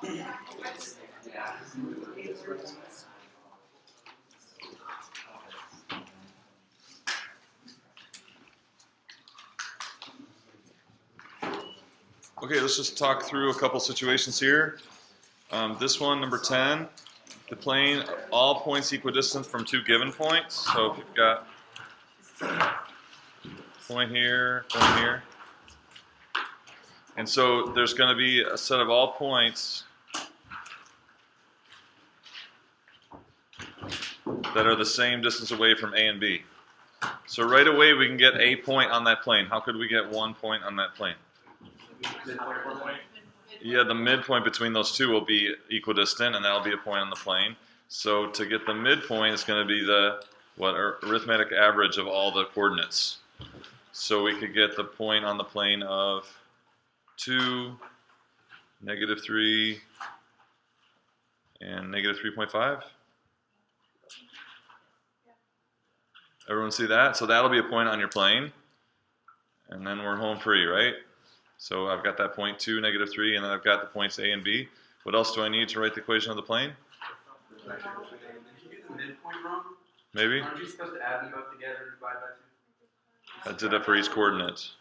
Okay, let's just talk through a couple situations here. This one, number 10, the plane, all points equidistant from two given points. So if you've got point here, and so there's going to be a set of all points that are the same distance away from A and B. So right away we can get a point on that plane. How could we get 1 point on that plane? Yeah, the midpoint between those two will be equidistant, and that'll be a point on the plane. So to get the midpoint, it's going to be the arithmetic average of all the coordinates. So we could get the point on the plane of 2, -3, and -3.5. Everyone see that? So that'll be a point on your plane, and then we're home free, right? So I've got that point 2, -3, and then I've got the points A and B. What else do I need to write the equation of the plane? Did you do the midpoint wrong? Maybe? Aren't you supposed to add them both together and divide by 2? I did that for each coordinate.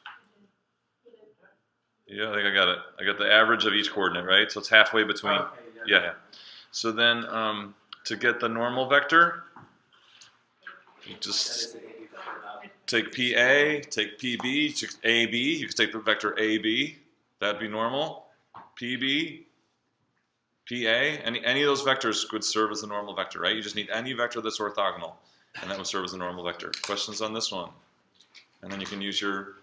Yeah, I think I got it. I got the average of each coordinate, right? So it's halfway between. Okay, Yeah. So then to get the normal vector, you just take PA, take PB, take AB. You can take the vector AB. That'd be normal. PB, PA. Any of those vectors could serve as a normal vector, right? You just need any vector that's orthogonal, and that would serve as a normal vector. Questions on this one? And then you can use your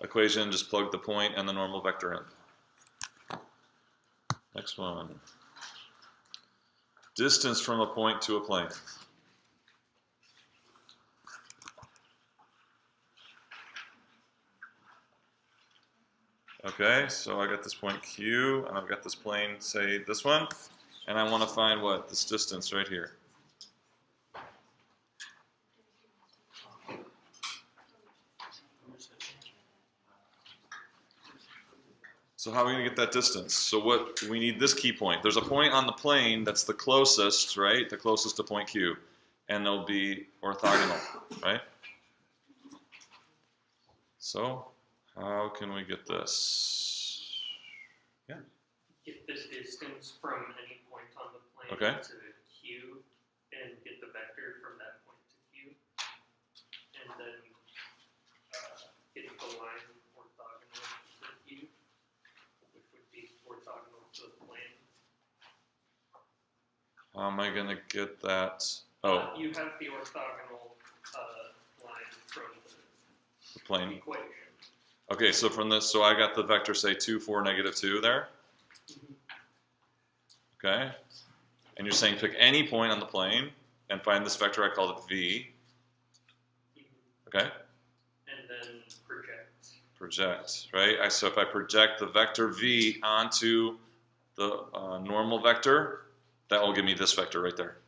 equation, just plug the point and the normal vector in. Next one. Distance from a point to a plane. Okay, so I got this point Q, and I've got this plane, say this one, and I want to find what? This distance right here. So how are we going to get that distance? So what we need this key point. There's a point on the plane that's the closest, right? The closest to point Q, and they'll be orthogonal, right? So how can we get this? Yeah. Get this distance from any point on the plane Okay. to Q, and get the vector from that point to Q, and then get the line orthogonal to Q, which would be orthogonal to the plane. How am I going to get that? Oh, You have the orthogonal line from the plane. the equation. Okay, so from this, so I got the vector, say 2, 4, -2 there. Okay, and you're saying pick any point on the plane and find this vector. I called it V. Okay. And then project. Project, right? So if I project the vector V onto the normal vector, that will give me this vector right there.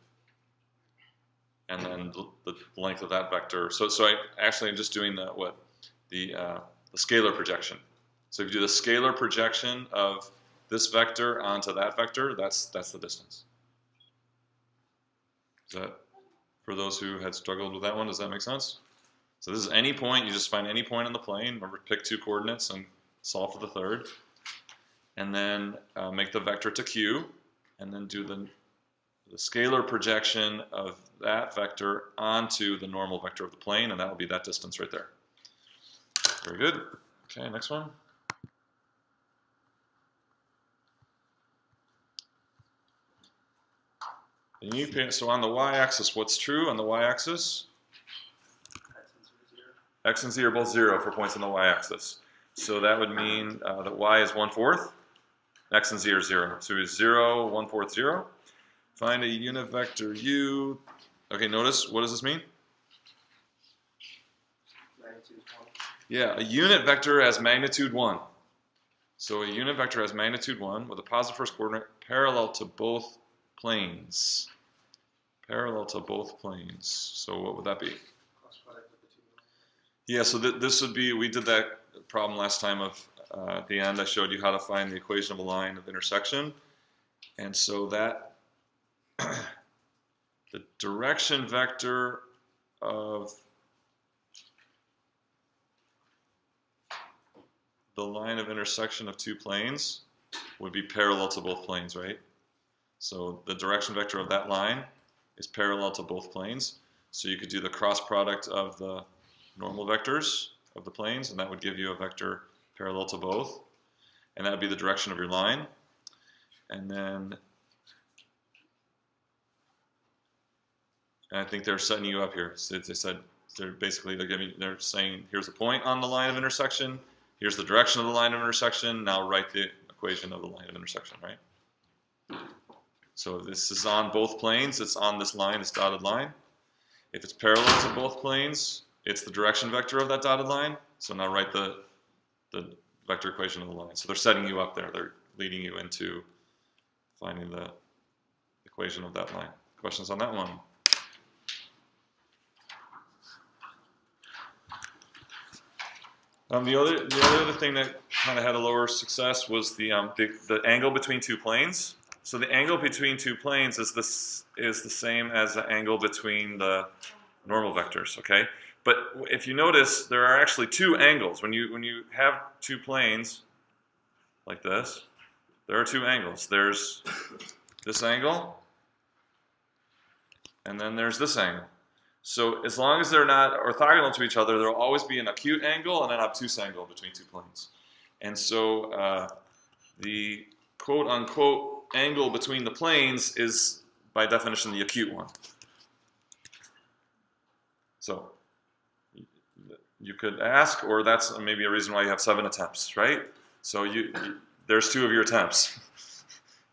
And then the length of that vector. So I actually am just doing the scalar projection. So if you do the scalar projection of this vector onto that vector, that's the distance. Is that, for those who had struggled with that one, does that make sense? So this is any point, you just find any point on the plane, remember, pick two coordinates and solve for the third. And then make the vector to Q, and then do the scalar projection of that vector onto the normal vector of the plane, and that will be that distance right there. Very good. Okay, next one. So on the y-axis, what's true on the y-axis? X and Z are both 0 for points on the y-axis. So that would mean that y is 1/4, X and Z are 0. So it's 0, 1/4, 0. Find a unit vector u. Okay, notice, what does this mean? Yeah, a unit vector has magnitude 1. So a unit vector has magnitude 1 with a positive first coordinate parallel to both planes. Parallel to both planes. So what would that be? Yeah, so this would be, we did that problem last time of at the end I showed you how to find the equation of a line of intersection. And so that the direction vector of the line of intersection of two planes would be parallel to both planes, right? So the direction vector of that line is parallel to both planes. So you could do the cross product of the normal vectors of the planes, and that would give you a vector parallel to both. And that would be the direction of your line. And then, and I think they're setting you up here. So they said, they're saying, here's a point on the line of intersection, here's the direction of the line of intersection, now write the equation of the line of intersection, right? So if this is on both planes, it's on this line, this dotted line. If it's parallel to both planes, it's the direction vector of that dotted line. So now write the vector equation of the line. So they're setting you up there. They're leading you into finding the equation of that line. Questions on that one? The other thing that kind of had a lower success was the angle between two planes. So the angle between two planes is the same as the angle between the normal vectors, okay? But if you notice, there are actually two angles. When you have two planes like this, there are two angles. There's this angle, and then there's this angle. So as long as they're not orthogonal to each other, there will always be an acute angle and an obtuse angle between two planes. And so the quote-unquote angle between the planes is, by definition, the acute one. So you could ask, or that's maybe a reason why you have 7 attempts, right? So there's 2 of your attempts,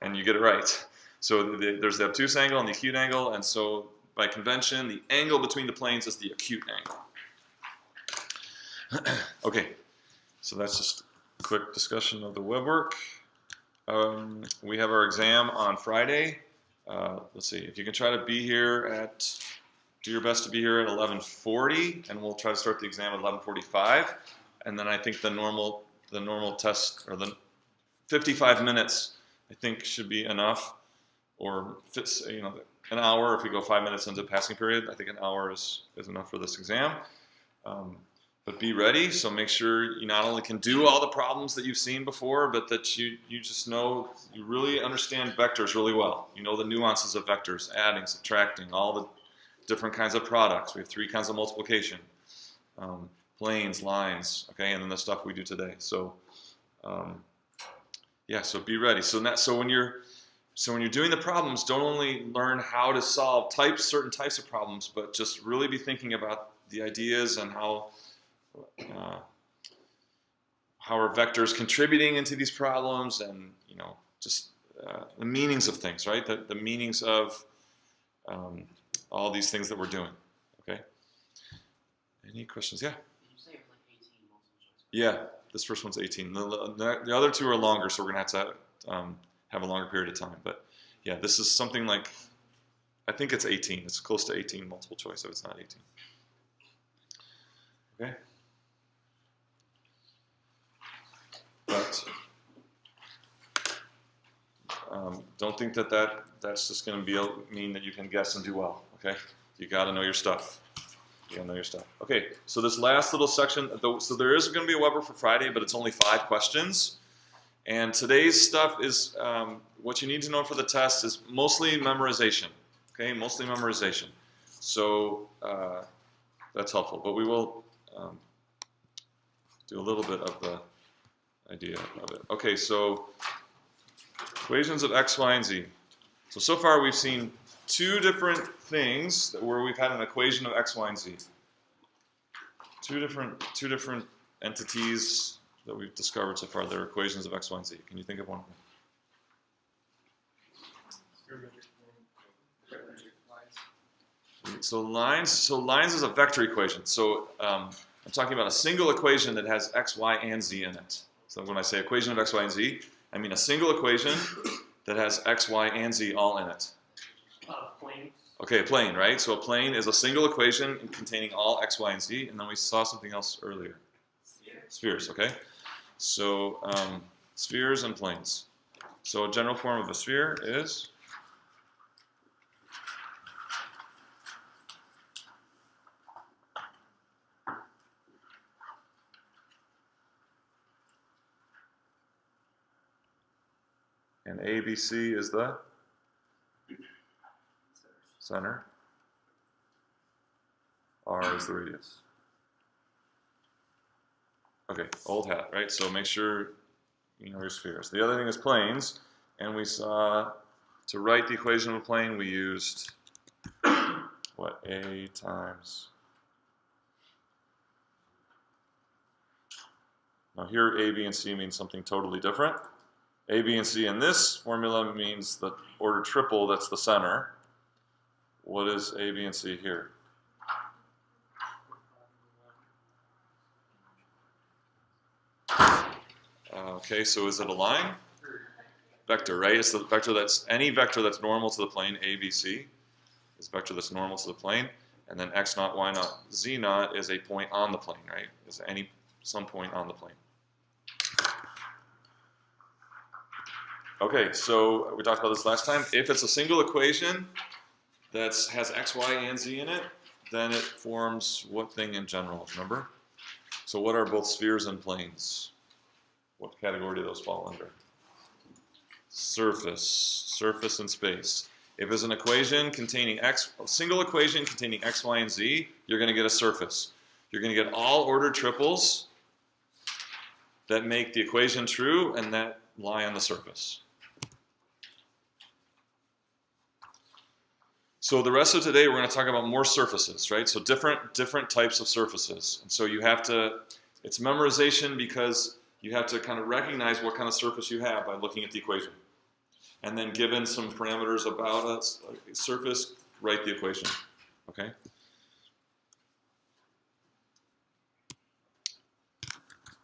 and you get it right. So there's the obtuse angle and the acute angle, and so by convention, the angle between the planes is the acute angle. Okay, so that's just a quick discussion of the web work. We have our exam on Friday. Let's see, if you can try to be here do your best to be here at 11:40, and we'll try to start the exam at 11:45. And then I think the normal test, or the 55 minutes, I think should be enough, or fits, an hour if we go 5 minutes into the passing period. I think an hour is enough for this exam. But be ready, so make sure you not only can do all the problems that you've seen before, but that you just know, you really understand vectors really well. You know the nuances of vectors, adding, subtracting, all the different kinds of products. We have 3 kinds of multiplication, planes, lines, okay, and then the stuff we do today. So yeah, so be ready. So when you're doing the problems, don't only learn how to solve certain types of problems, but just really be thinking about the ideas and how are vectors contributing into these problems, and just the meanings of things, right? The meanings of all these things that we're doing. Okay. Any questions? Yeah. Did you say it was like 18 multiple choice? Yeah. This first one's 18. The other 2 are longer, so we're gonna have to have a longer period of time. But yeah, this is something like, I think it's 18. It's close to 18 multiple choice if it's not 18. Okay. But don't think that's just going to mean that you can guess and do well. Okay, you got to know your stuff. You got to know your stuff. Okay, so this last little section, so there is going to be a web work for Friday, but it's only 5 questions. And today's stuff is what you need to know for the test is mostly memorization. Okay, mostly memorization. So that's helpful, but we will do a little bit of the idea of it. Okay, so equations of x, y, and z. So far we've seen 2 different things where we've had an equation of x, y, and z. Two different entities that we've discovered so far. They're equations of x, y, and z. Can you think of one of them? So lines is a vector equation. So I'm talking about a single equation that has x, y, and z in it. So when I say equation of x, y, and z, I mean a single equation that has x, y, and z all in it. Plane. Okay, a plane, right? So a plane is a single equation containing all x, y, and z, and then we saw something else earlier. Spheres, okay? So spheres and planes. So a general form of a sphere is and ABC is the center. R is the radius. Okay, old hat, right? So make sure you know your spheres. The other thing is planes, and we saw to write the equation of a plane we used what? A times. Now here A, B, and C mean something totally different. A, B, and C in this formula means the order triple, that's the center. What is A, B, and C here? Okay, so is it a line? Vector, right? It's the vector that's, any vector that's normal to the plane, A, B, C, is a vector that's normal to the plane. And then x naught, y naught, z naught is a point on the plane, right? Is some point on the plane. Okay, so we talked about this last time. If it's a single equation that has x, y, and z in it, then it forms what thing in general, remember? So what are both spheres and planes? What category do those fall under? Surface and space. If it's an equation containing a single equation containing x, y, and z, you're going to get a surface. You're going to get all ordered triples that make the equation true and that lie on the surface. So the rest of today we're going to talk about more surfaces, right? So different types of surfaces. And so you have to, it's memorization because you have to kind of recognize what kind of surface you have by looking at the equation. And then given some parameters about a surface, write the equation, okay?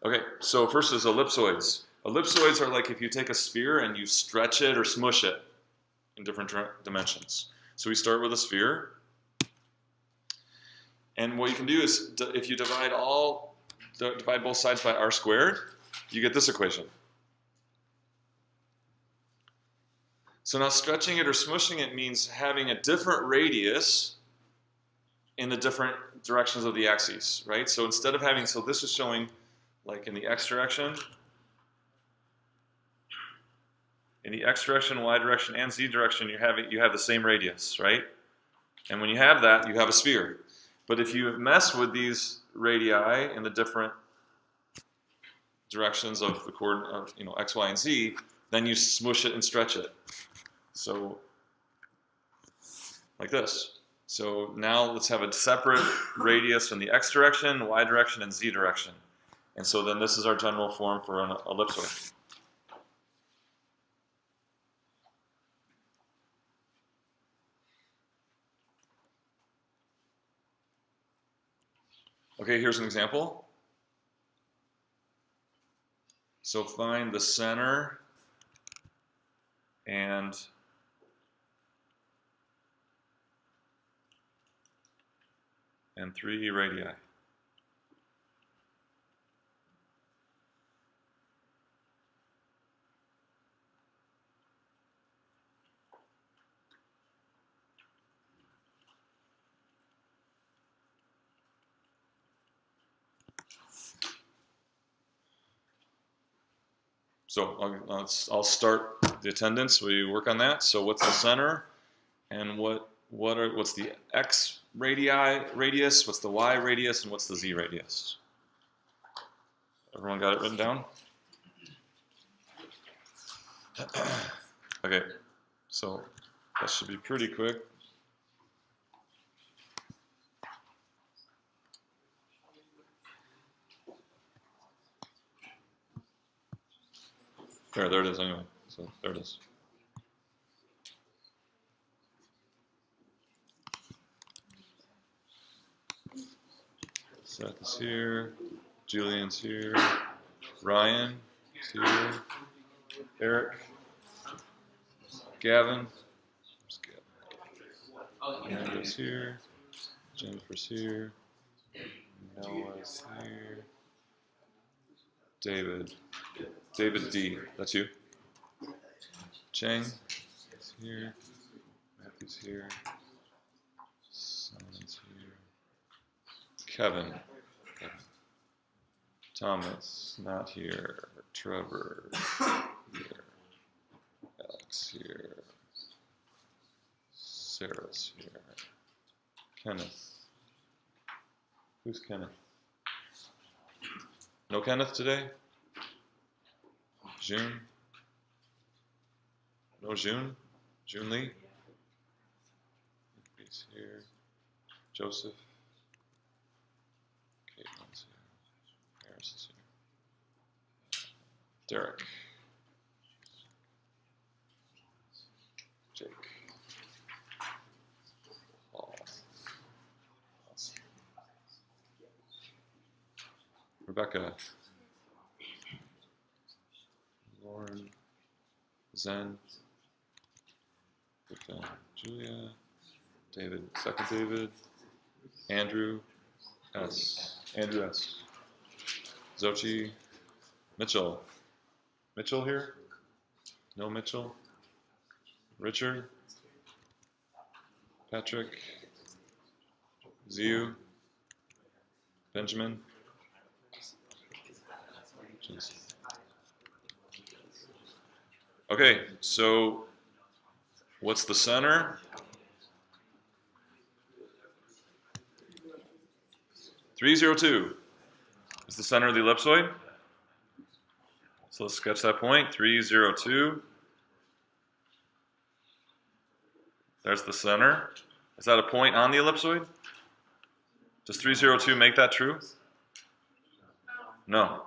Okay, so first is ellipsoids. Ellipsoids are like if you take a sphere and you stretch it or smush it in different dimensions. So we start with a sphere. And what you can do is, if you divide both sides by r squared, you get this equation. So now stretching it or smushing it means having a different radius in the different directions of the axes, right? So instead of having, so this is showing like in the x direction, y direction, and z direction, you have the same radius, right? And when you have that, you have a sphere. But if you mess with these radii in the different directions of the coordinate, x, y, and z, then you smush it and stretch it. So, like this. So now let's have a separate radius in the x direction, y direction, and z direction. And so then this is our general form for an ellipsoid. Okay, here's an example. So find the center and three radii. So I'll start the attendance. We work on that. So what's the center, and what's the x radius? What's the y radius, and what's the z radius? Everyone got it written down? Okay, so that should be pretty quick. There it is anyway. So there it is. Seth is here. Julian's here. Ryan is here. Eric. Gavin. Amanda's here. Jennifer's here. Noah's here. David. David D. That's you. Cheng is here. Matthew's here. Simon's here. Kevin. Thomas, not here. Trevor, here. Alex, here. Sarah's here. Kenneth. Who's Kenneth? No Kenneth today? June? No June? June Lee? He's here. Joseph. Caitlin's here. Harris is here. Derek. Jake. Paul. Rebecca. Lauren. Zen. Julia. David. Second David. Andrew S. Andrew S. Zochi. Mitchell. Mitchell here? No Mitchell? Richard? Patrick? Ziu? Benjamin? Jeez. Okay, so what's the center? 302 is the center of the ellipsoid. So let's sketch that point, 302. There's the center. Is that a point on the ellipsoid? Does 302 make that true? No.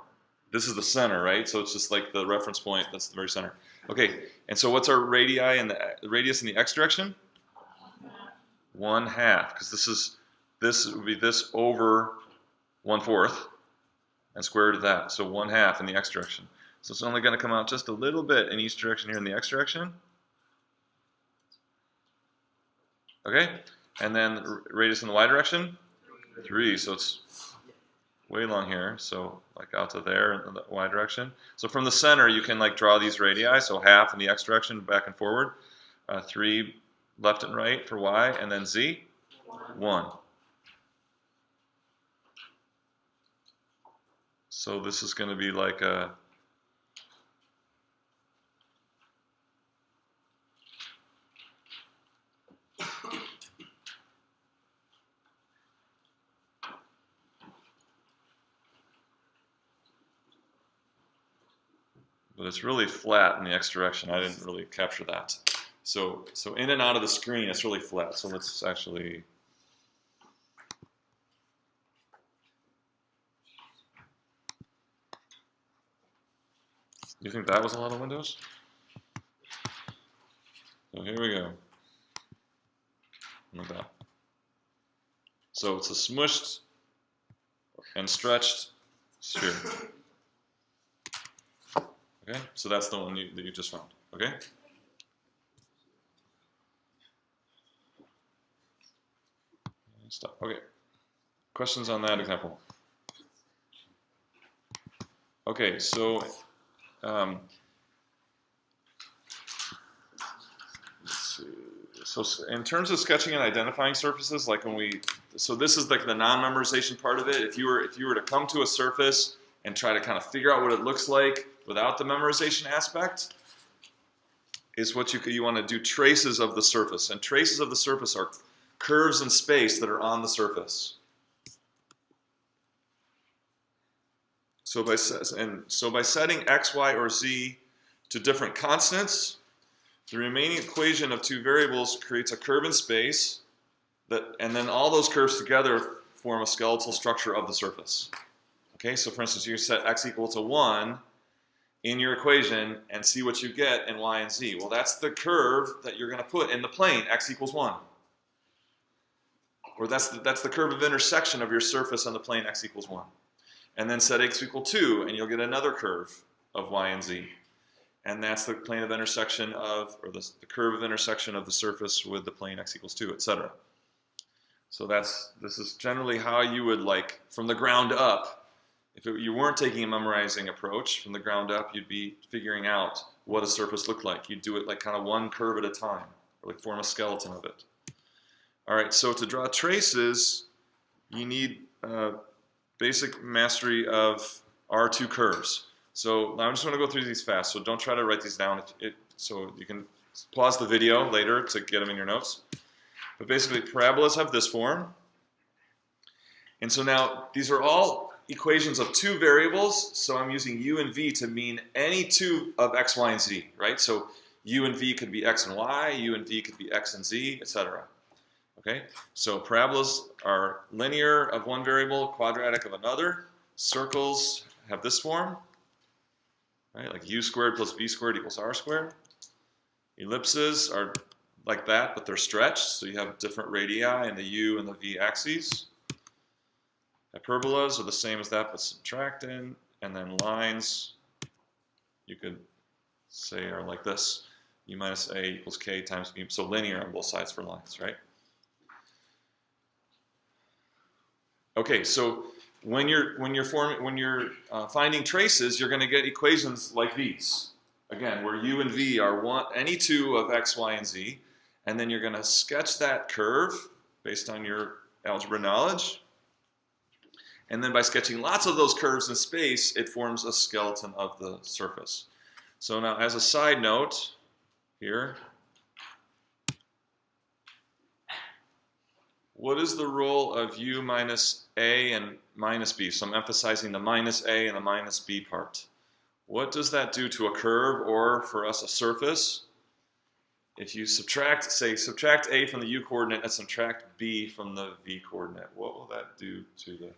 This is the center, right? So it's just like the reference point, that's the very center. Okay, and so what's our radii and the radius in the x direction? 1/2, because this would be this over 1/4 and square root of that. So 1/2 in the x direction. So it's only going to come out just a little bit in each direction here in the x direction. Okay, and then radius in the y direction? 3, so it's way long here, so like out to there in the y direction. So from the center you can like draw these radii, so 1/2 in the x direction back and forward, 3 left and right for y, and then z, 1. So this is going to be like a but it's really flat in the x direction. I didn't really capture that. So in and out of the screen, it's really flat. So let's actually. You think that was a lot of windows? So here we go. Like that. So it's a smushed and stretched sphere. Okay, so that's the one that you just found. Okay. Stop. Okay. Questions on that example? Okay, so let's see. So in terms of sketching and identifying surfaces, like so this is like the non-memorization part of it. If you were to come to a surface and try to kind of figure out what it looks like without the memorization aspect, is what you want to do traces of the surface. And traces of the surface are curves in space that are on the surface. So by setting x, y, or z to different constants, the remaining equation of two variables creates a curve in space, and then all those curves together form a skeletal structure of the surface. Okay, so for instance, you set x equal to 1 in your equation and see what you get in y and z. Well, that's the curve that you're going to put in the plane, x equals 1. Or that's the curve of intersection of your surface on the plane, x equals 1. And then set x equal 2, and you'll get another curve of y and z. And that's the plane of intersection of, or the curve of intersection of the surface with the plane x equals 2, etc. So this is generally how you would, like, from the ground up, you weren't taking a memorizing approach from the ground up, you'd be figuring out what a surface looked like. You'd do it like kind of one curve at a time, or like form a skeleton of it. All right, so to draw traces, you need basic mastery of our two curves. So now I just want to go through these fast, so don't try to write these down. So you can pause the video later to get them in your notes. But basically, parabolas have this form. And so now these are all equations of two variables, so I'm using u and v to mean any two of x, y, and z, right? So u and v could be x and y, u and v could be x and z, etc. Okay, so parabolas are linear of one variable, quadratic of another. Circles have this form, right? Like u squared plus v squared equals r squared. Ellipses are like that, but they're stretched, so you have different radii in the u and the v axes. Hyperbolas are the same as that, but subtracting, and then lines, you could say are like this: u minus a equals k times b. So linear on both sides for lines, right? Okay, so when you're finding traces, you're going to get equations like these. Again, where u and v are any two of x, y, and z, and then you're going to sketch that curve based on your algebra knowledge. And then by sketching lots of those curves in space, it forms a skeleton of the surface. So now, as a side note here, what is the role of u minus a and minus b? So I'm emphasizing the minus a and the minus b part. What does that do to a curve, or for us, a surface? If you subtract a from the u coordinate and subtract b from the v coordinate, what will that do to the,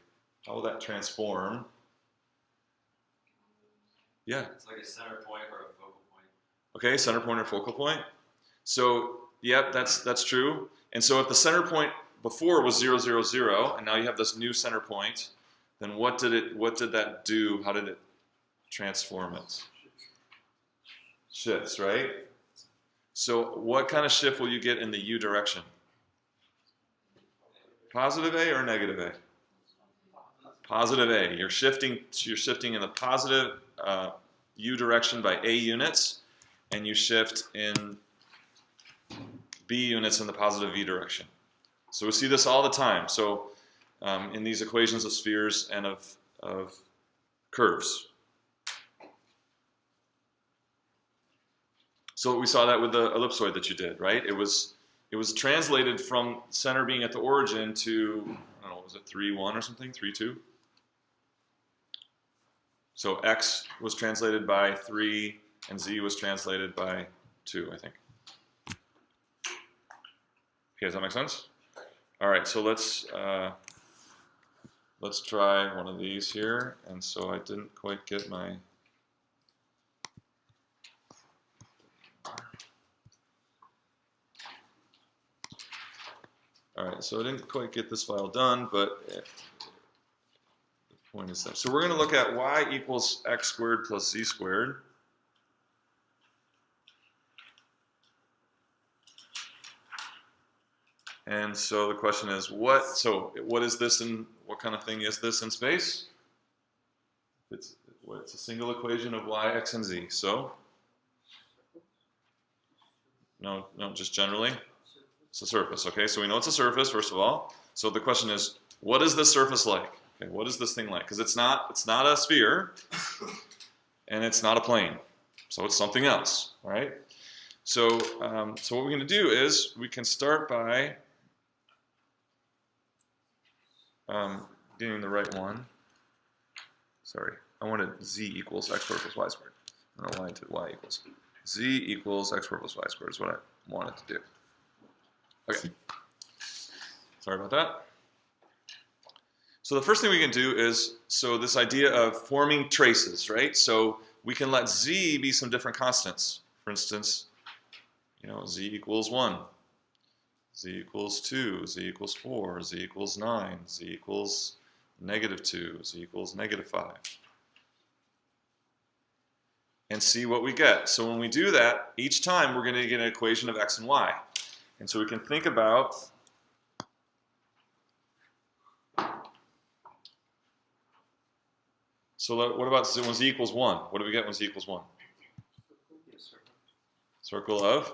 how will that transform? Yeah. It's like a center point or a focal point. Okay, center point or focal point. So, yep, that's true. And so if the center point before was 0, 0, 0, and now you have this new center point, then what did that do? How did it transform it? Shifts, right? So what kind of shift will you get in the u direction? Positive a or negative a? Positive a. You're shifting in the positive u direction by a units, and you shift in b units in the positive v direction. So we see this all the time. So in these equations of spheres and of curves. So we saw that with the ellipsoid that you did, right? It was translated from center being at the origin to, I don't know, was it 3, 1 or something? 3, 2? So x was translated by 3 and z was translated by 2, I think. Okay, does that make sense? All right, so let's try one of these here. And so I didn't quite get my... All right, so I didn't quite get this file done, but the point is that. So we're going to look at y equals x squared plus z squared. And so the question is, what is this, and what kind of thing is this in space? It's a single equation of y, x, and z. So, no, just generally. It's a surface, okay? So we know it's a surface, first of all. So the question is, what is this surface like? Okay, what is this thing like? Because it's not a sphere, and it's not a plane. So it's something else, all right? So, so what we're going to do is, we can start by getting the right one. Sorry, I wanted z equals x squared plus y squared. I don't know why I did y equals. Z equals x squared plus y squared is what I wanted to do. Okay, sorry about that. So the first thing we can do is, so this idea of forming traces, right? So we can let z be some different constants. For instance, you know, z equals 1, z equals 2, z equals 4, z equals 9, z equals -2, z equals -5. And see what we get. So when we do that, each time we're going to get an equation of x and y. And so we can think about So what about when z equals 1? What do we get when z equals 1? Circle of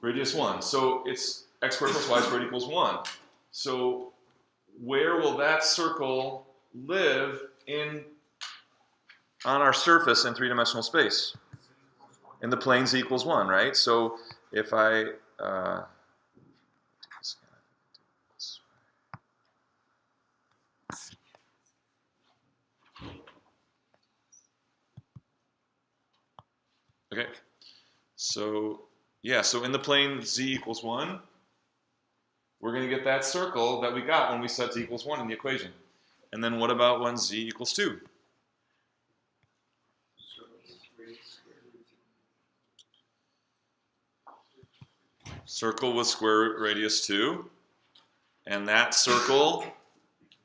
radius 1. So it's x squared plus y squared equals 1. So where will that circle live on our surface in three-dimensional space? In the plane z equals 1, right? So if I okay, so yeah, so in the plane z equals 1, we're going to get that circle that we got when we set z equals 1 in the equation. And then what about when z equals 2? Circle with square root radius 2. And that circle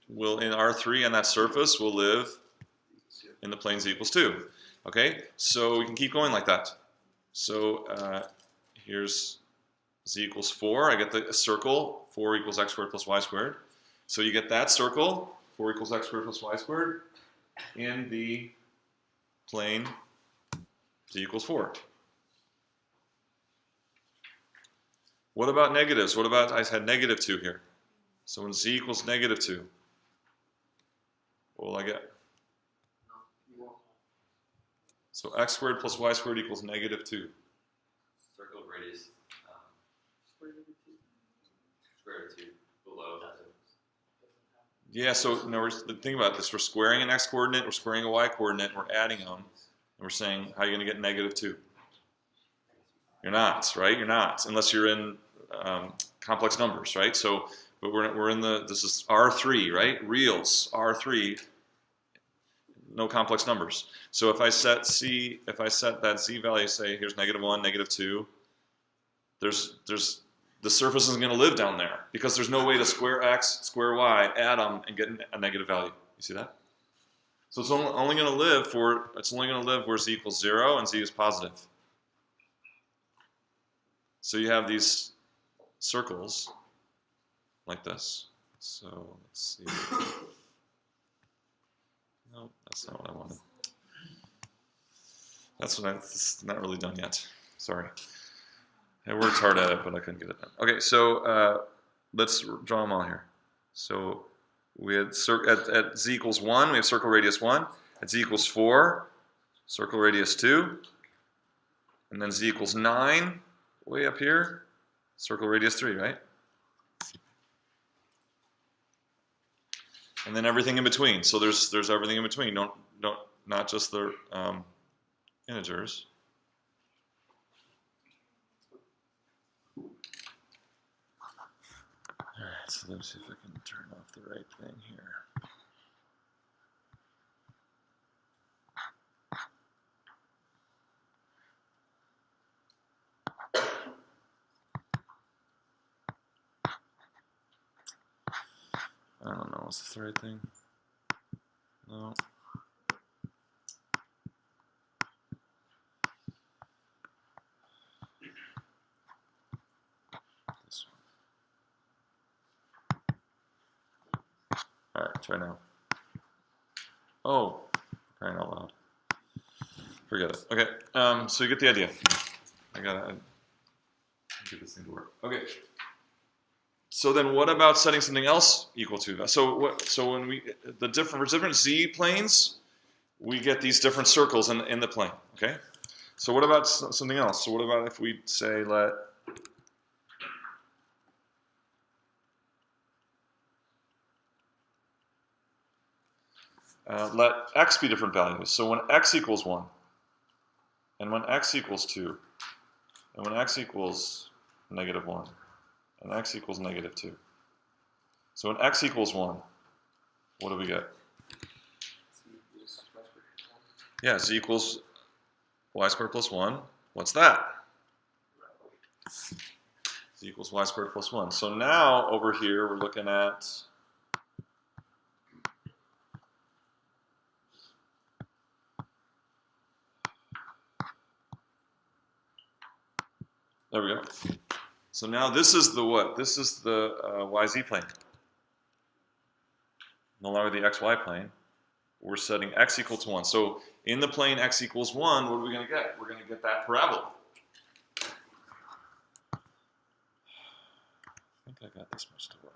will, in R3 on that surface, will live in the plane z equals 2. Okay, so we can keep going like that. So here's z equals 4. I get the circle, 4 equals x squared plus y squared. So you get that circle, 4 equals x squared plus y squared, in the plane z equals 4. What about negatives? What about, I had negative 2 here. So when z equals negative 2, what will I get? So x squared plus y squared equals negative 2. Circle radius square root of 2 below that. Yeah, so no, think about this. We're squaring an x coordinate, we're squaring a y coordinate, we're adding them, and we're saying, how are you going to get negative 2? You're not, right? You're not, unless you're in complex numbers, right? So, but we're in this is R3, right? Reals, R3, no complex numbers. So if I set that z value, say here's negative 1, negative 2, the surface isn't going to live down there because there's no way to square x, square y, add them, and get a negative value. You see that? So it's only going to live where z equals 0 and z is positive. So you have these circles like this. So let's see. No, that's not what I wanted. It's not really done yet. Sorry. I worked hard at it, but I couldn't get it done. Okay, so let's draw them all here. So we had at z equals 1, we have circle radius 1. At z equals 4, circle radius 2. And then z equals 9, way up here, circle radius 3, right? And then everything in between. So there's everything in between. Not just the integers. Alright, so let me see if I can turn off the right thing here. I don't know, is this the right thing? No. This one. Alright, try now. Oh, crying out loud. Forget it. Okay, so you get the idea. I gotta get this thing to work. Okay. So then, what about setting something else equal to that? So when for different z planes, we get these different circles in the plane. Okay. So what about something else? So what about if we say let x be different values. So when x equals 1, and when x equals 2, and when x equals negative 1, and x equals negative 2. So when x equals 1, what do we get? Yeah, z equals y squared plus 1. What's that? Z equals y squared plus 1. So now over here we're looking at there we go. So now this is the what? This is the yz plane. No longer the xy plane. we're setting x equal to 1. So in the plane x equals 1, what are we going to get? We're going to get that parabola. I think I got this much to work.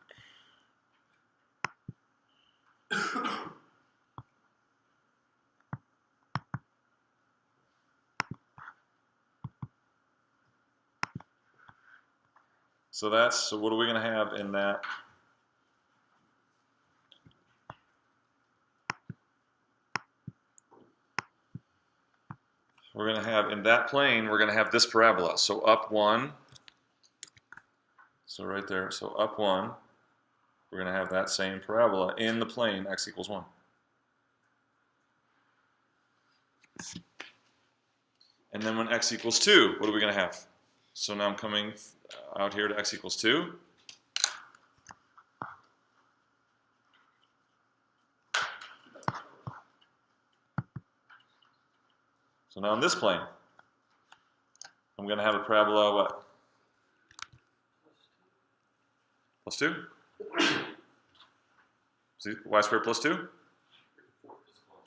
So what are we going to have in that? We're going to have, in that plane, we're going to have this parabola. So up 1. So right there, so up 1, we're going to have that same parabola in the plane x equals 1. And then when x equals 2, what are we going to have? So now I'm coming out here to x equals 2. So now in this plane, I'm going to have a parabola, what? Plus 2? See, y squared plus 2?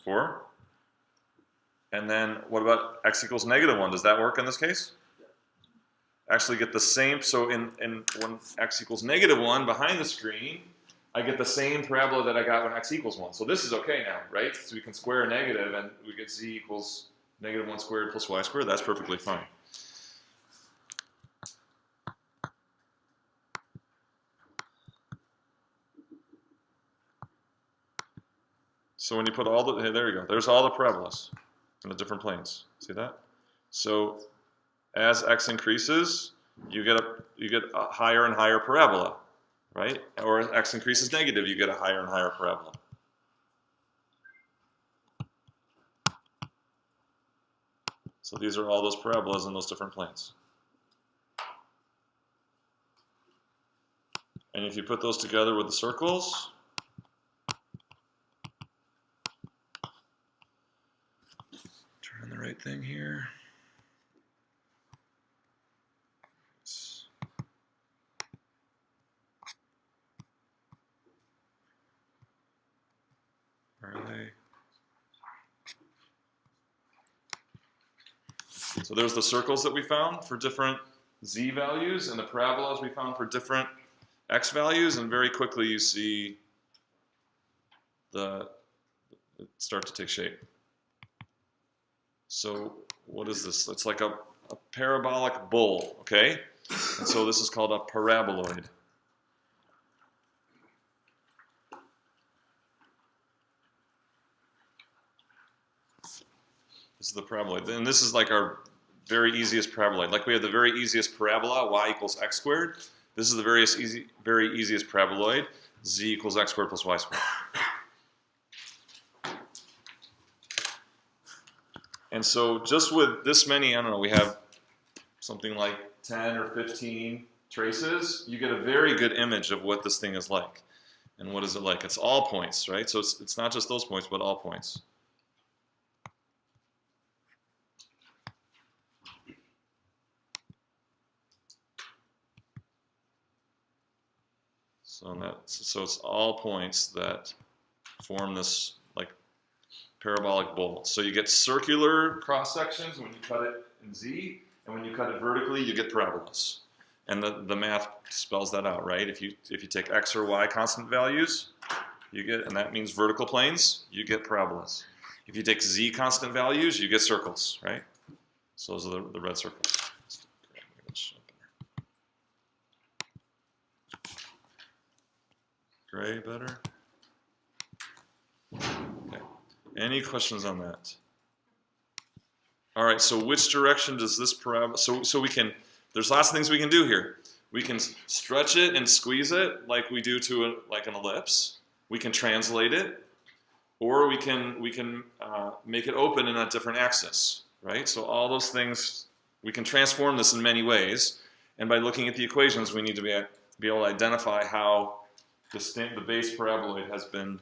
4. And then what about x equals -1? Does that work in this case? Actually get the same, so when x equals -1 behind the screen, I get the same parabola that I got when x equals 1. So this is okay now, right? So we can square a negative and we get z equals -1 squared plus y squared. That's perfectly fine. So when you put all the, hey, there you go. There's all the parabolas in the different planes. See that? So as x increases, you get a higher and higher parabola, right? Or as x increases negative, you get a higher and higher parabola. So these are all those parabolas in those different planes. And if you put those together with the circles, turn on the right thing here. Where are they? So there's the circles that we found for different z values and the parabolas we found for different x values, and very quickly you see it start to take shape. So what is this? It's like a parabolic bowl, okay? And so this is called a paraboloid. This is the paraboloid. And this is like our very easiest paraboloid. Like we have the very easiest parabola, y equals x squared. This is the very easiest paraboloid, z equals x squared plus y squared. And so just with this many, I don't know, we have something like 10 or 15 traces, you get a very good image of what this thing is like. And what is it like? It's all points, right? So it's not just those points, but all points. So it's all points that form this like parabolic bowl. So you get circular cross sections when you cut it in z, and when you cut it vertically, you get parabolas. And the math spells that out, right? If you take x or y constant values, you get, and that means vertical planes, you get parabolas. If you take z constant values, you get circles, right? So those are the red circles. Gray better? Okay. Any questions on that? All right, so which direction does this parabola, so we can, there's lots of things we can do here. We can stretch it and squeeze it like we do to like an ellipse. We can translate it, or we can make it open in a different axis, right? So all those things, we can transform this in many ways, and by looking at the equations, we need to be able to identify how the base paraboloid has been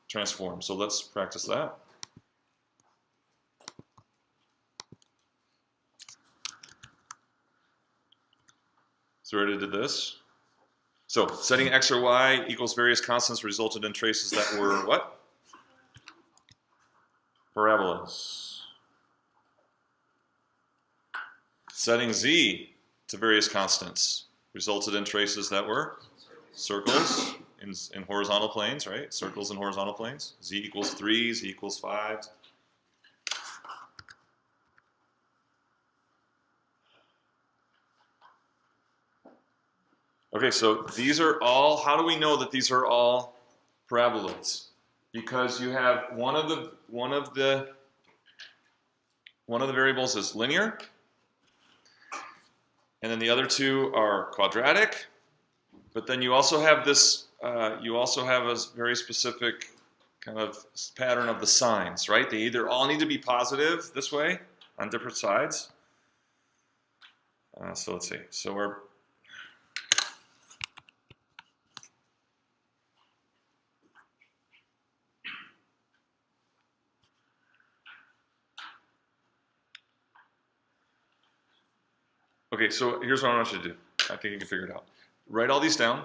transformed. So let's practice that. So we already did this. So setting x or y equals various constants resulted in traces that were what? Parabolas. Setting z to various constants resulted in traces that were circles in horizontal planes, right? Circles in horizontal planes. Z equals 3, z equals 5. Okay, so these are all, how do we know that these are all paraboloids? Because you have one of the variables is linear, and then the other two are quadratic. But then you also have this, you also have a very specific kind of pattern of the signs, right? They either all need to be positive this way on different sides. So let's see. So we're okay, so here's what I want you to do. I think you can figure it out. Write all these down,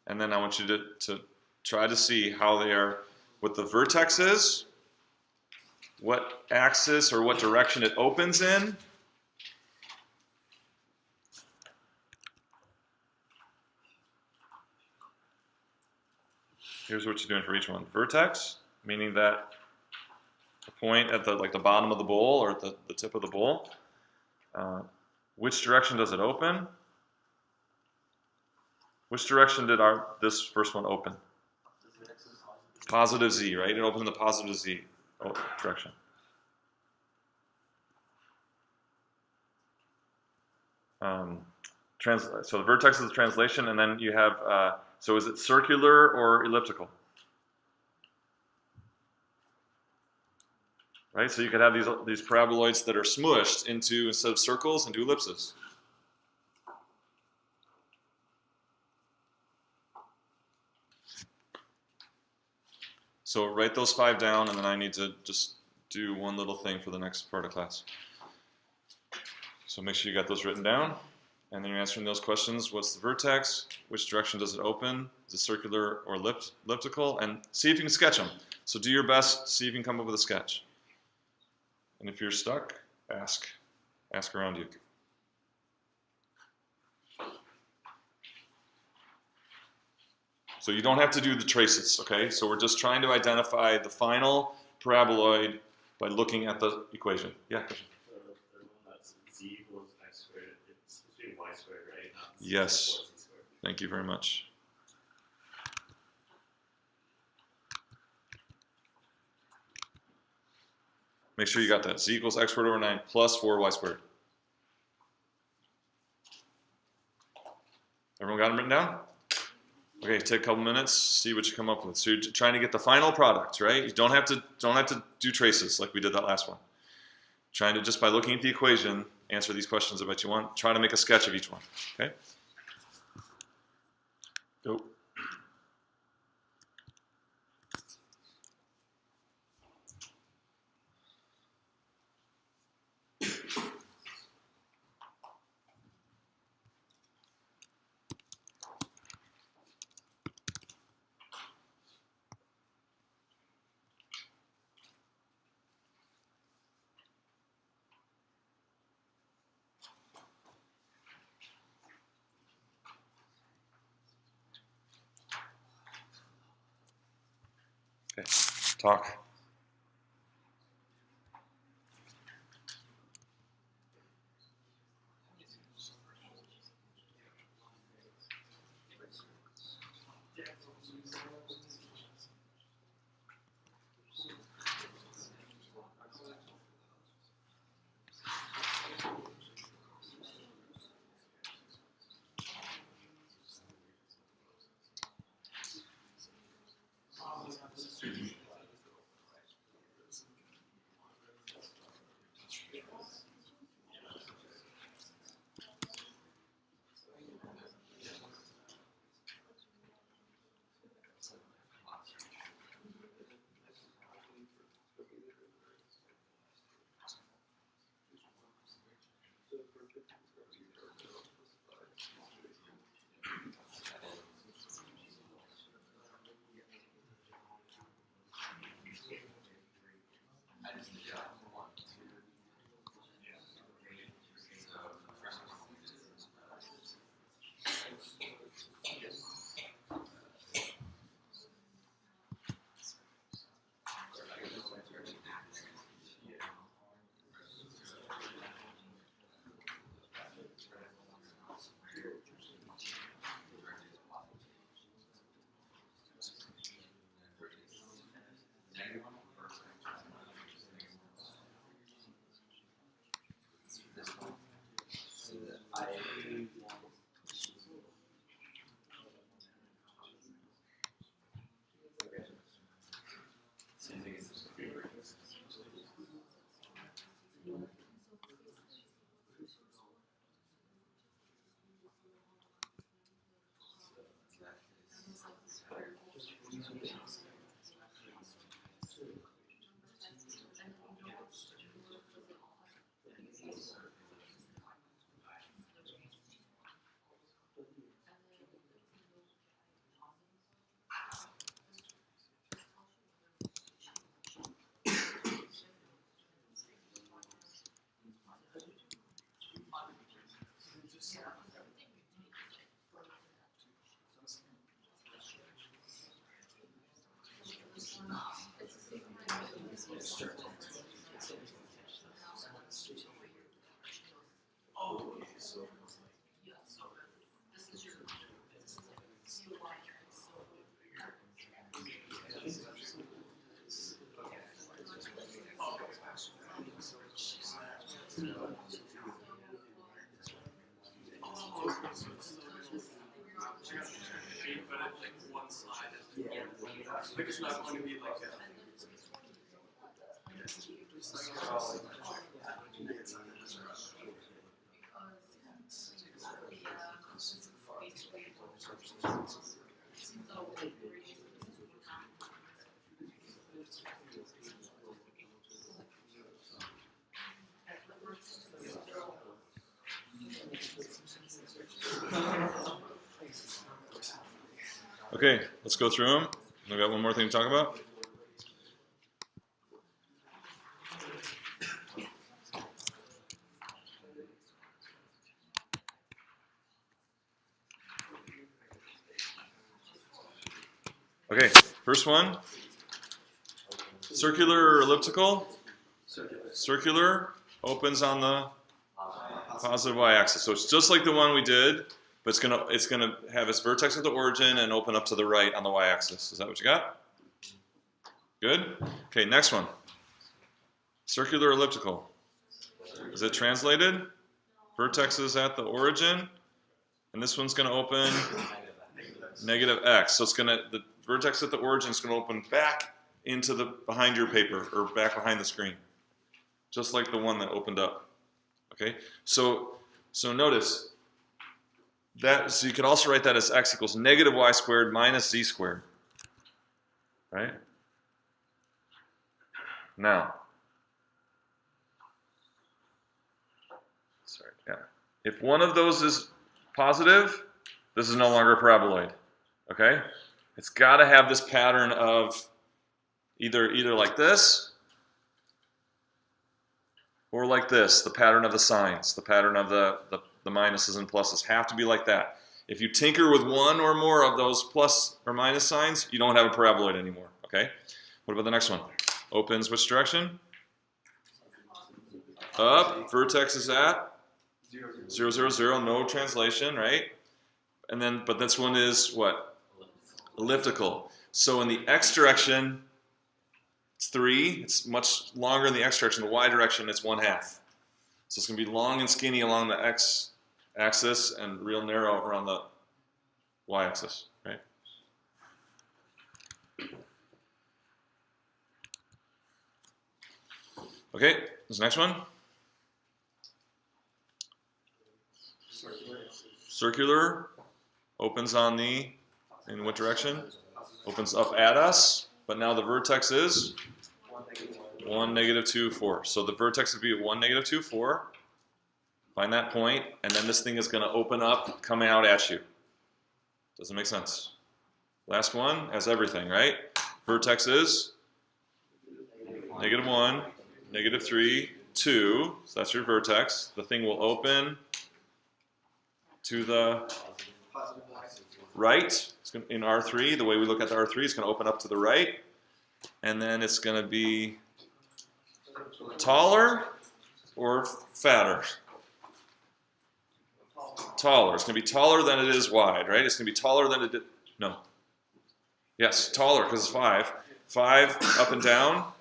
and then I want you to try to see how they are, what the vertex is, what axis or what direction it opens in. Here's what you're doing for each one. Vertex, meaning that a point at the bottom of the bowl or at the tip of the bowl. Which direction does it open? Which direction did this first one open? Positive z, right? It opened in the positive z direction. So the vertex is the translation, and then you have, so is it circular or elliptical? Right, so you could have these paraboloids that are smushed into, instead of circles, into ellipses. So write those 5 down, and then I need to just do one little thing for the next part of class. So make sure you got those written down, and then you're answering those questions. What's the vertex? Which direction does it open? Is it circular or elliptical? And see if you can sketch them. So do your best, see if you can come up with a sketch. And if you're stuck, ask around you. So you don't have to do the traces, okay? So we're just trying to identify the final paraboloid by looking at the equation. Yeah, question. The one that's z equals x squared, it's between y squared, right? Yes. Thank you very much. Make sure you got that. Z equals x squared over 9 plus 4y squared. Everyone got them written down? Okay, take a couple minutes, see what you come up with. So you're trying to get the final product, right? You don't have to do traces like we did that last one. Trying to, just by looking at the equation, answer these questions about you want. Try to make a sketch of each one, okay? Go. Okay, talk. But I think one side is like it's not going to be like that. Okay, let's go through them. We got one more thing to talk about. Okay, first one. Circular or elliptical? Circular opens on the positive y-axis. So it's just like the one we did, but it's gonna have its vertex at the origin and open up to the right on the y-axis. Is that what you got? Good? Okay, next one. Circular elliptical. Is it translated? Vertex is at the origin, and this one's gonna open negative x. So the vertex at the origin is gonna open back into the behind your paper or back behind the screen, just like the one that opened up. Okay, so notice that. So you can also write that as x equals negative y squared minus z squared. Right? Now, sorry, yeah. If one of those is positive, this is no longer a paraboloid. Okay, it's got to have this pattern of either like this or like this, the pattern of the signs, the pattern of the minuses and pluses have to be like that. If you tinker with one or more of those plus or minus signs, you don't have a paraboloid anymore, okay? What about the next one? Opens which direction? Up, vertex is at 0, 0, 0, no translation, right? And then, but this one is what? Elliptical. So in the x direction, it's 3. It's much longer in the x direction. The y direction, it's 1/2. So it's going to be long and skinny along the x axis and real narrow around the y axis, right? Okay, this next one. Circular opens on in what direction? Opens up at us, but now the vertex is 1, negative 2, 4. So the vertex would be 1, negative 2, 4. Find that point, and then this thing is going to open up, coming out at you. Doesn't make sense. Last one has everything, right? Vertex is negative 1, negative 3, 2. So that's your vertex. The thing will open to the right. It's going in R3, the way we look at the R3, it's going to open up to the right. And then it's going to be taller or fatter? Taller. It's going to be taller than it is wide, right? It's going to be taller than it did. No. Yes, taller because it's 5. 5 up and down.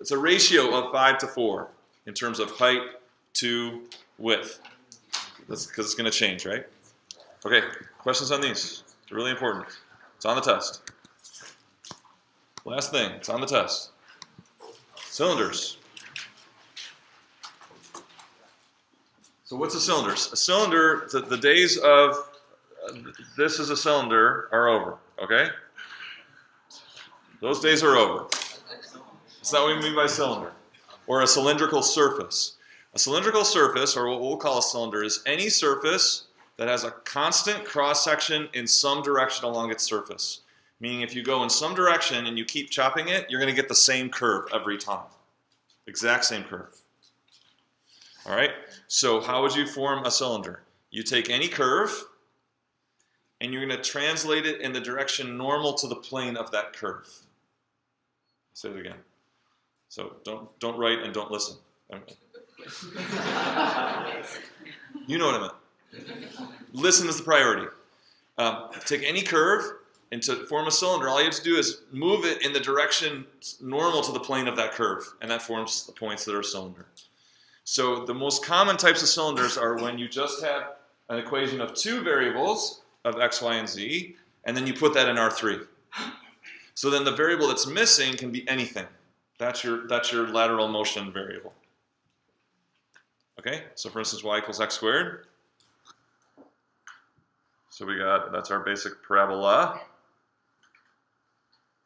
It's a ratio of 5 to 4 in terms of height to width. That's because it's going to change, right? Okay, questions on these? They're really important. It's on the test. Last thing, it's on the test. Cylinders. So what's a cylinder? A cylinder, the days of this is a cylinder are over, okay? Those days are over. That's not what we mean by cylinder. Or a cylindrical surface. A cylindrical surface, or what we'll call a cylinder, is any surface that has a constant cross-section in some direction along its surface. Meaning if you go in some direction and you keep chopping it, you're going to get the same curve every time. Exact same curve. All right? So how would you form a cylinder? You take any curve, and you're going to translate it in the direction normal to the plane of that curve. Say it again. So don't write and don't listen. You know what I meant. Listen is the priority. Take any curve, and to form a cylinder, all you have to do is move it in the direction normal to the plane of that curve, and that forms the points that are a cylinder. So the most common types of cylinders are when you just have an equation of two variables of x, y, and z, and then you put that in R3. So then the variable that's missing can be anything. That's your lateral motion variable. Okay, so for instance, y equals x squared. So that's our basic parabola.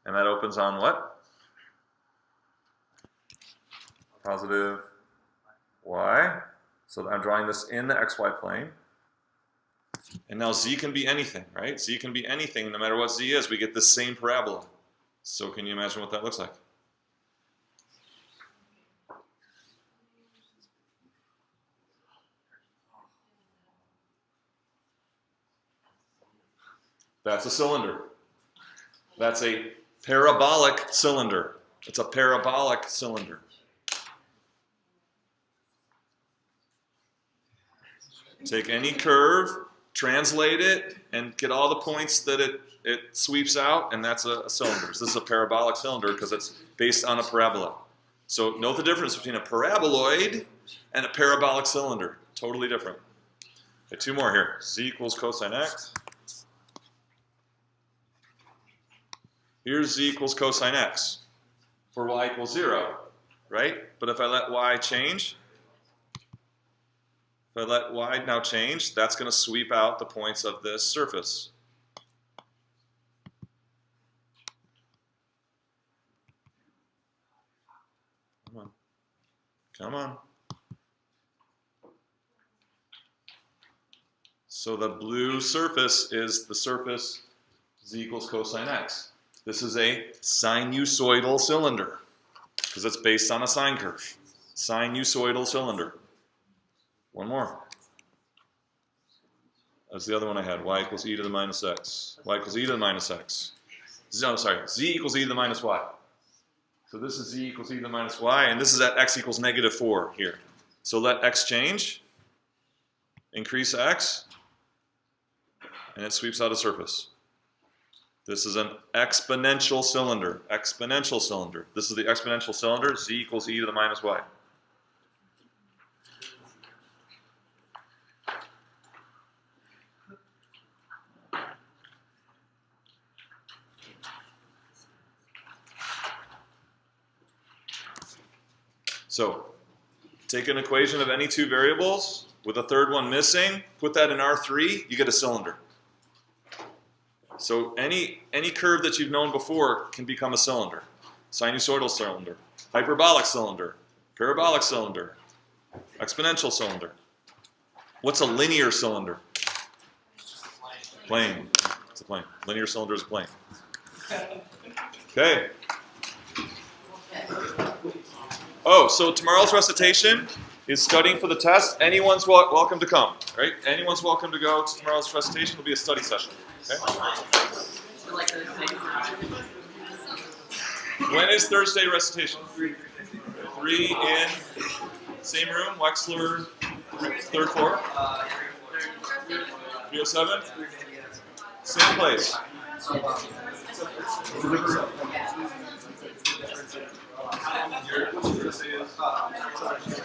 And that opens on what? Positive y. So I'm drawing this in the xy plane. And now z can be anything, right? Z can be anything. No matter what z is, we get the same parabola. So can you imagine what that looks like? That's a cylinder. That's a parabolic cylinder. It's a parabolic cylinder. Take any curve, translate it, and get all the points that it sweeps out, and that's a cylinder. So this is a parabolic cylinder because it's based on a parabola. So note the difference between a paraboloid and a parabolic cylinder. Totally different. Okay, two more here. Z equals cosine x. Here's z equals cosine x for y equals 0, right? But if I let y change, if I let y now change, that's going to sweep out the points of this surface. Come on. Come on. So the blue surface is the surface z equals cosine x. This is a sinusoidal cylinder because it's based on a sine curve. Sinusoidal cylinder. One more. That's the other one I had. Y equals e to the minus x. Y equals e to the minus x. No, sorry. Z equals e to the minus y. So this is z equals e to the minus y, and this is at x equals -4 here. So let x change. Increase x. And it sweeps out a surface. This is an exponential cylinder. Exponential cylinder. This is the exponential cylinder. Z equals e to the minus y. So, take an equation of any two variables with a third one missing, put that in R3, you get a cylinder. So any curve that you've known before can become a cylinder. Sinusoidal cylinder, hyperbolic cylinder, parabolic cylinder, exponential cylinder. What's a linear cylinder? Plane. It's a plane. Linear cylinder is a plane. Okay. Oh, so tomorrow's recitation is studying for the test. Anyone's welcome to come, right? Anyone's welcome to go to tomorrow's recitation. It'll be a study session. Okay? When is Thursday recitation? 3 in same room, Wexler, 3rd floor. 307. Same place.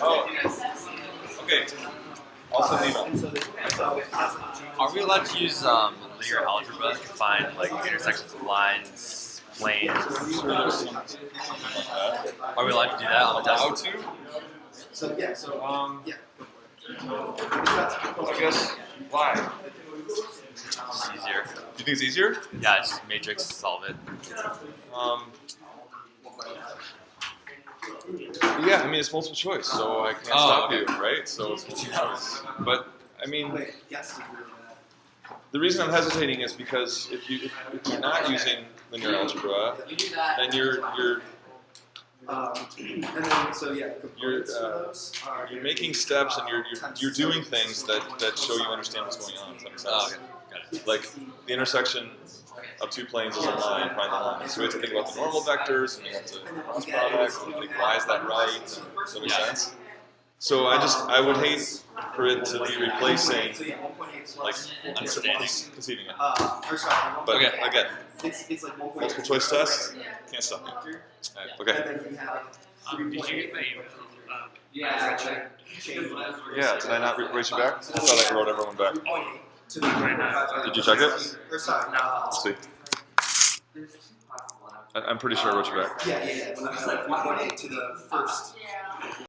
Oh, okay. I'll send an email. Are we allowed to use linear algebra to find like intersections of lines, planes? Are we allowed to do that on the test? How to? I guess, why? It's easier. You think it's easier? Yeah, just matrix solve it. Yeah, I mean, it's multiple choice, so I can't stop you, right? So it's multiple choice. But, I mean, the reason I'm hesitating is because if you're not using linear algebra, then you're making steps and you're doing things that show you understand what's going on. Does that make sense? Oh, okay. Like the intersection of two planes is a line, find the line. So we have to think about the normal vectors, and we have to cross product, and like why is that right? Does that make sense? So I would hate for it to be replacing like conceiving it. But again, multiple choice tests can't stop me. Okay. Did you get my email? Yeah. Yeah. Did I not write you back? I thought I wrote everyone back. Did you check it? Let's see. I'm pretty sure I wrote you back. Yeah. 1.8 to the first.